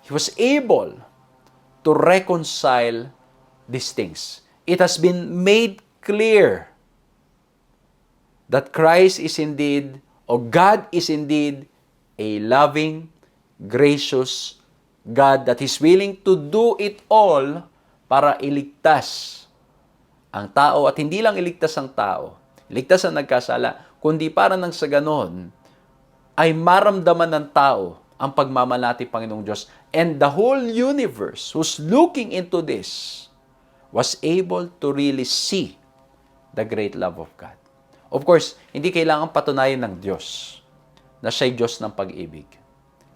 He was able to reconcile these things. It has been made clear that Christ is indeed, or God is indeed, a loving, gracious God that is willing to do it all para iligtas ang tao. At hindi lang iligtas ang tao, iligtas ang nagkasala, kundi para nang sa ganon, ay maramdaman ng tao ang pagmamahal natin, Panginoong Diyos. And the whole universe who's looking into this was able to really see the great love of God. Of course, hindi kailangan patunayan ng Diyos na siya'y Diyos ng pag-ibig.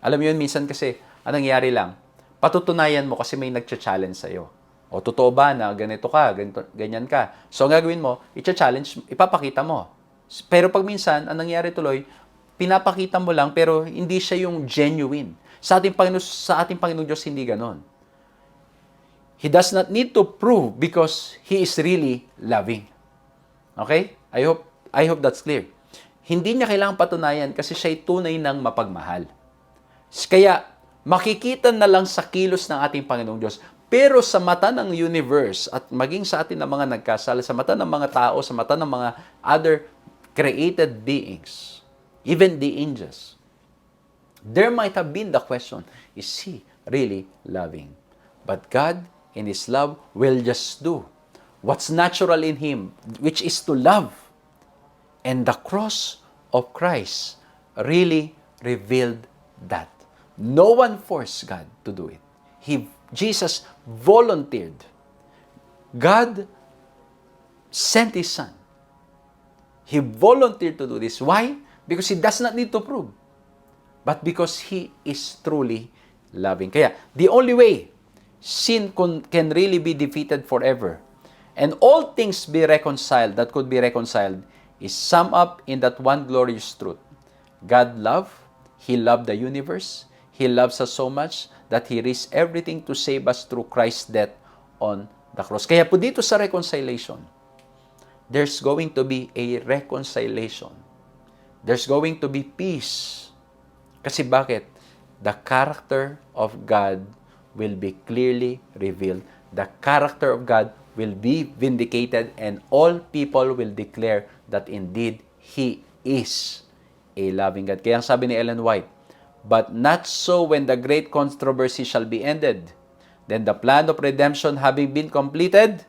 Alam mo yun, minsan kasi, anong nangyari lang? Patutunayan mo kasi may nagcha-challenge sa'yo. O totoo ba na ganito ka, ganyan ka? So, ang gagawin mo, i-challenge, ipapakita mo. Pero pag minsan, ang nangyari tuloy, pinapakita mo lang pero hindi siya yung genuine. Sa ating Panginoon Diyos, hindi ganon. He does not need to prove because He is really loving. Okay? I hope that's clear. Hindi niya kailangang patunayan kasi siya'y tunay ng mapagmahal. Kaya, makikita na lang sa kilos ng ating Panginoong Diyos. Pero sa mata ng universe at maging sa atin ng mga nagkasala, sa mata ng mga tao, sa mata ng mga other created beings, even the angels, there might have been the question, is He really loving? But God, in His love, will just do what's natural in Him, which is to love. And the cross of Christ really revealed that. No one forced God to do it. Jesus volunteered. God sent His Son. He volunteered to do this. Why? Because He does not need to prove. But because He is truly loving. Kaya, the only way sin can really be defeated forever and all things be reconciled, that could be reconciled, is summed up in that one glorious truth. God loved. He loved the universe. He loves us so much that He risked everything to save us through Christ's death on the cross. Kaya po dito sa reconciliation, there's going to be a reconciliation. There's going to be peace. Kasi bakit? The character of God will be clearly revealed. The character of God will be vindicated and all people will declare that indeed He is a loving God. Kaya ang sabi ni Ellen White, but not so when the great controversy shall be ended. Then the plan of redemption having been completed,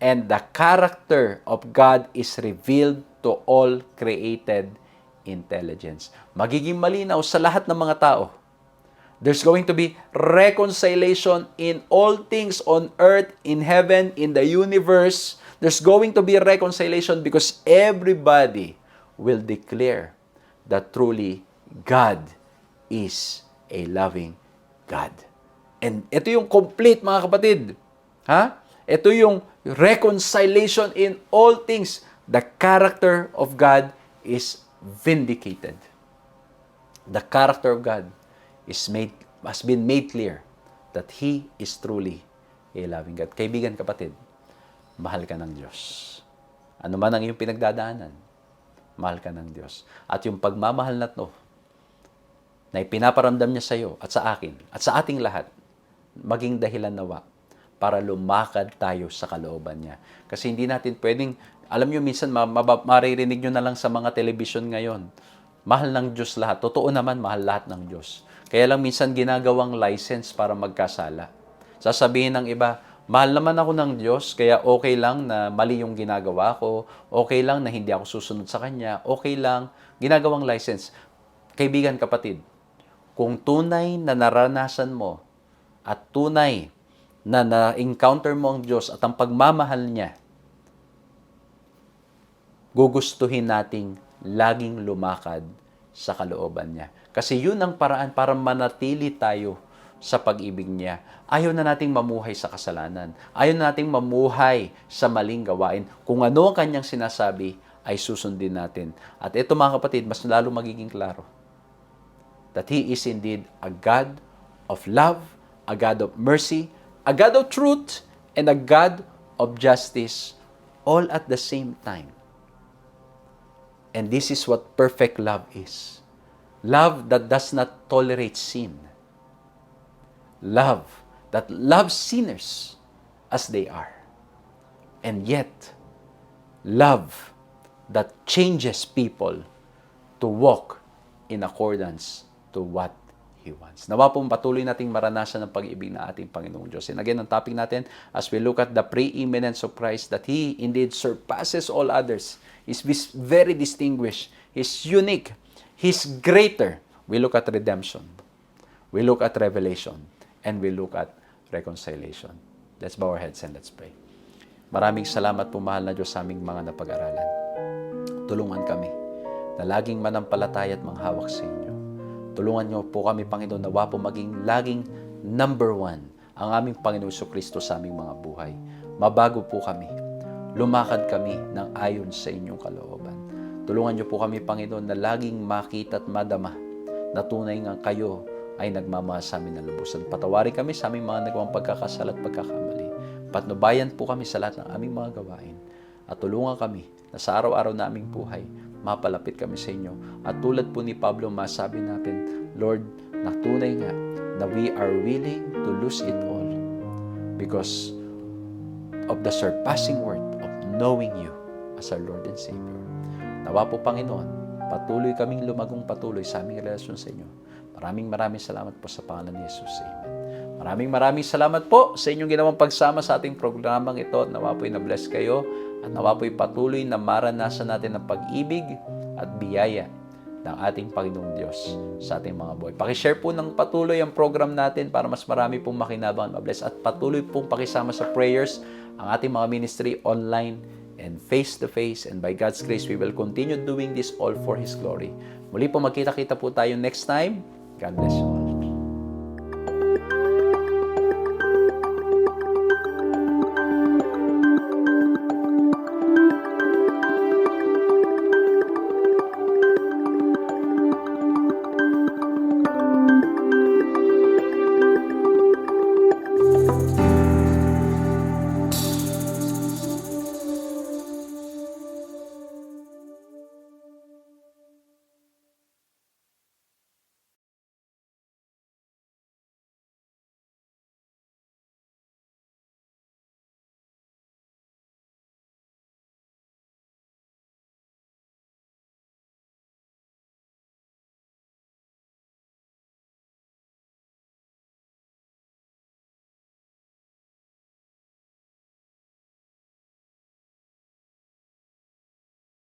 and the character of God is revealed to all created intelligence. Magiging malinaw sa lahat ng mga tao. There's going to be reconciliation in all things on earth, in heaven, in the universe. There's going to be reconciliation because everybody will declare that truly God is a loving God. And ito yung complete, mga kapatid. Ito yung reconciliation in all things. The character of God is vindicated. The character of God has been made clear that He is truly a loving God. Kaibigan, kapatid, mahal ka ng Diyos. Ano man ang iyong pinagdadaanan, mahal ka ng Diyos. At yung pagmamahal na to, na ipinaparamdam niya sa iyo at sa akin at sa ating lahat, maging dahilan nawa para lumakad tayo sa kalooban niya. Kasi hindi natin pwedeng, alam niyo, minsan maririnig niyo na lang sa mga television ngayon, mahal ng Diyos lahat. Totoo naman, mahal lahat ng Diyos. Kaya lang minsan ginagawang license para magkasala. Sasabihin ng iba, mahal naman ako ng Diyos, kaya okay lang na mali yung ginagawa ko, okay lang na hindi ako susunod sa Kanya, okay lang, ginagawang license. Kaibigan, kapatid, kung tunay na naranasan mo at tunay na na-encounter mo ang Diyos at ang pagmamahal niya, gugustuhin nating laging lumakad sa kalooban niya. Kasi yun ang paraan para manatili tayo sa pag-ibig niya. Ayaw na nating mamuhay sa kasalanan. Ayaw na nating mamuhay sa maling gawain. Kung ano ang kanyang sinasabi, ay susundin natin. At ito, mga kapatid, mas lalo magiging klaro. That He is indeed a God of love, a God of mercy, a God of truth, and a God of justice, all at the same time. And this is what perfect love is. Love that does not tolerate sin. Love that loves sinners as they are. And yet, love that changes people to walk in accordance to what He wants. Nawa pong patuloy nating maranasan ang pag-ibig na ating Panginoong Diyos. And again, ang topic natin, as we look at the preeminence of Christ, that He indeed surpasses all others. He's very distinguished. He's unique. He's greater. We look at redemption. We look at revelation. And we look at reconciliation. Let's bow our heads and let's pray. Maraming salamat po, mahal na Diyos, sa aming mga napag-aralan. Tulungan kami na laging manampalataya at manghawak sa inyo. Tulungan niyo po kami, Panginoon, nawa po maging laging number one ang aming Panginoon Jesucristo sa aming mga buhay. Mabago po kami. Lumakad kami ng ayon sa inyong kalooban. Tulungan niyo po kami, Panginoon, na laging makita at madama na tunay nga kayo ay nagmamahal sa amin na lubusan. Patawarin kami sa aming mga nagawang pagkakasala at pagkakamali. Patnubayan po kami sa lahat ng aming mga gawain. At tulungan kami na sa araw-araw na aming buhay, mapalapit kami sa inyo. At tulad po ni Pablo, masabi natin, Lord, na tunay nga na we are willing to lose it all because of the surpassing worth of knowing you as our Lord and Savior. Nawa po, Panginoon, patuloy kaming lumagong patuloy sa aming relasyon sa inyo. Maraming salamat po sa pangalan ni Jesus. Amen. Maraming salamat po sa inyong ginawang pagsama sa ating programang ito. Nawa po'y na-bless kayo at nawa po'y patuloy na maranasan natin ang pag-ibig at biyaya ng ating Panginoong Diyos sa ating mga buhay. Pakishare po ng patuloy ang program natin para mas marami pong makinabang at mabless. At patuloy pong pakisama sa prayers ang ating mga ministry online and face-to-face. And by God's grace, we will continue doing this all for His glory. Muli po magkita-kita po tayo next time. God bless you.